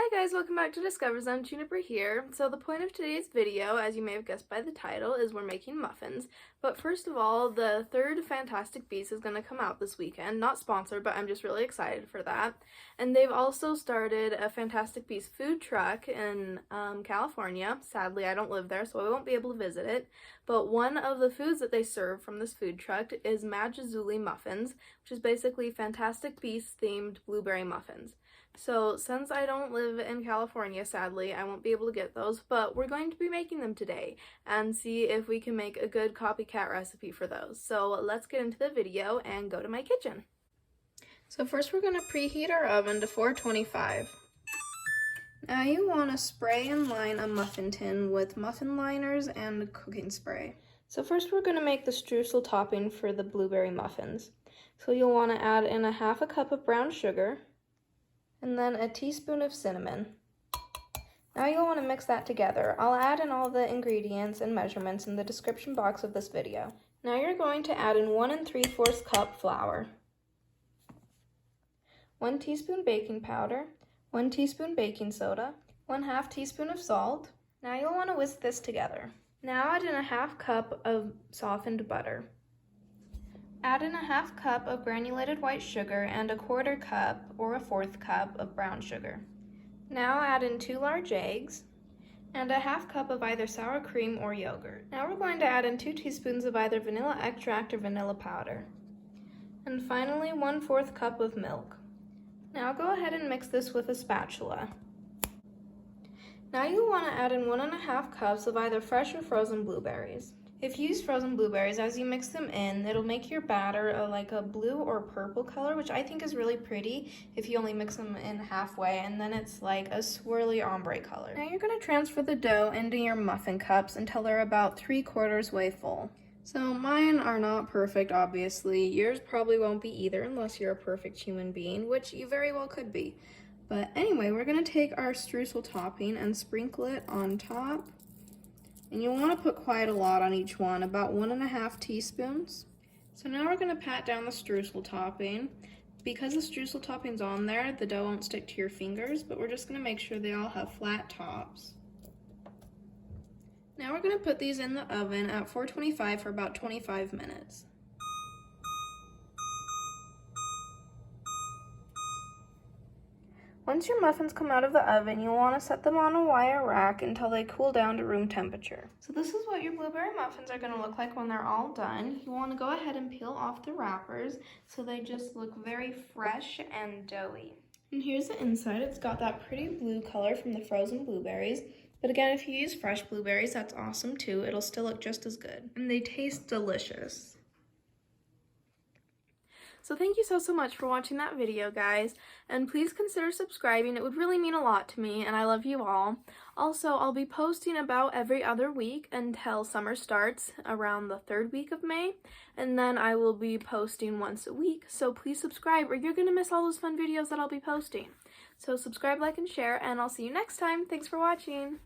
Hi guys, welcome back to Discover Zone. Juniper here. So the point of today's video, as you may have guessed by the title, is we're making muffins. But first of all, the third Fantastic Beasts is going to come out this weekend. Not sponsored, but I'm just really excited for that. And they've also started a Fantastic Beasts food truck in California. Sadly, I don't live there, so I won't be able to visit it. But one of the foods that they serve from this food truck is Magizooli muffins, which is basically Fantastic Beasts themed blueberry muffins. So since I don't live in California, sadly, I won't be able to get those, but we're going to be making them today and see if we can make a good copycat recipe for those. So let's get into the video and go to my kitchen. So first we're going to preheat our oven to 425. Now you want to spray and line a muffin tin with muffin liners and cooking spray. So first we're going to make the streusel topping for the blueberry muffins. So you'll want to add in a half a cup of brown sugar, and then a teaspoon of cinnamon. Now you'll want to mix that together. I'll add in all the ingredients and measurements in the description box of this video. Now you're going to add in 1 3/4 cup flour, 1 teaspoon baking powder, 1 teaspoon baking soda, 1/2 teaspoon of salt. Now you'll want to whisk this together. Now add in a half cup of softened butter. Add in a half cup of granulated white sugar and 1/4 cup or 1/4 cup of brown sugar. Now add in 2 large eggs and a half cup of either sour cream or yogurt. Now we're going to add in 2 teaspoons of either vanilla extract or vanilla powder. And finally 1/4 cup of milk. Now go ahead and mix this with a spatula. Now you'll want to add in 1 1/2 cups of either fresh or frozen blueberries. If you use frozen blueberries, as you mix them in, it'll make your batter like a blue or purple color, which I think is really pretty if you only mix them in halfway, and then it's like a swirly ombre color. Now you're going to transfer the dough into your muffin cups until they're about 3/4 way full. So mine are not perfect, obviously. Yours probably won't be either unless you're a perfect human being, which you very well could be. But anyway, we're going to take our streusel topping and sprinkle it on top. And you'll want to put quite a lot on each one, about 1 1/2 teaspoons. So now we're going to pat down the streusel topping. Because the streusel topping's on there, the dough won't stick to your fingers, but we're just going to make sure they all have flat tops. Now we're going to put these in the oven at 425 for about 25 minutes. Once your muffins come out of the oven, you'll want to set them on a wire rack until they cool down to room temperature. So this is what your blueberry muffins are going to look like when they're all done. You want to go ahead and peel off the wrappers so they just look very fresh and doughy. And here's the inside. It's got that pretty blue color from the frozen blueberries. But again, if you use fresh blueberries, that's awesome too. It'll still look just as good. And they taste delicious. So thank you so much for watching that video, guys, and please consider subscribing. It would really mean a lot to me, and I love you all. Also, I'll be posting about every other week until summer starts around the 3rd week of May, and then I will be posting once a week, so please subscribe or you're going to miss all those fun videos that I'll be posting. So subscribe, like, and share, and I'll see you next time. Thanks for watching.